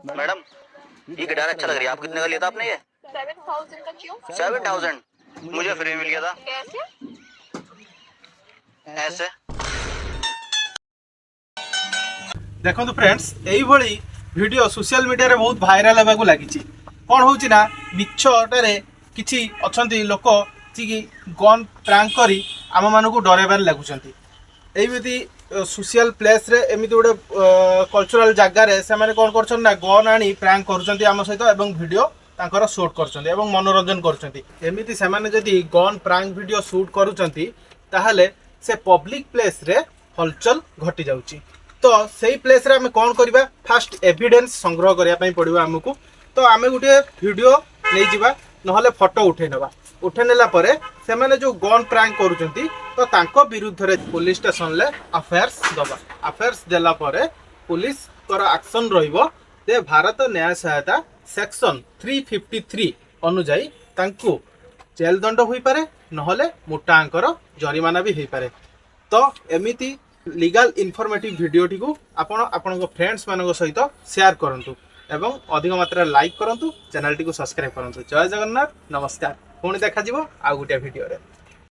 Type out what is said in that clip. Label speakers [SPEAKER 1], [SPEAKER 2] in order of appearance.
[SPEAKER 1] Madam ये guitar अच्छा लग रही है, आप कितने का लिया था आपने ये?
[SPEAKER 2] 7,000 का क्यों?
[SPEAKER 1] 7,000 मुझे फ्री मिल गया था।
[SPEAKER 2] कैसे?
[SPEAKER 1] ऐसे
[SPEAKER 3] देखो फ्रेंड्स यही भली वीडियो सोशल मीडिया रे बहुत भाइराल होगा लगी। कौन होची ना मिछटारे किछि अछंती लोक जी गन प्रैंक करी आम मानक डरैबार लगुचंती। एमिति सोशल प्लेस रे एमिति गोटे कल्चरल जगार से कौन कर ना गन आनी प्रैंक करुचंती आम सहित एवं वीडियो तांकर शूट करुचंती एवं मनोरंजन करुचंती। एमिति से माने जदी गन प्रैंक वीडियो शूट करुचंती ताहले से पब्लिक प्लेस रे हलचल घटी जाउची। तो सही प्लेस रे आमे कौन करिबा फास्ट एविडेंस संग्रह करिया पई पड़िबा हमकु। तो आमे गुटे वीडियो नै जिबा नहले फोटो उठे नबा। उठे नेला परे से माने जो गन प्रैंक करूचंती तो तांको विरुद्ध रे पुलिस स्टेशन ले अफेयर्स दबा। अफेयर्स देला परे पुलिस कर एक्शन रहिबो जे भारत न्याय सहायता सेक्शन 353 अनुଯାयी तांको जेल दंड होई पारे नहले मोटा अंकर जरिमाना भी होई पारे। तो एमिति लीगल इनफॉर्मेटिव वीडियोटी को आपण फ्रेंड्स मान सहित शेयर करंतु एवं अधिक मात्रा लाइक करंतु, चैनल टी को सब्सक्राइब करंतु। जय जगन्नाथ, नमस्कार। पुणी देखा जिवो आ गुटिया वीडियो रे।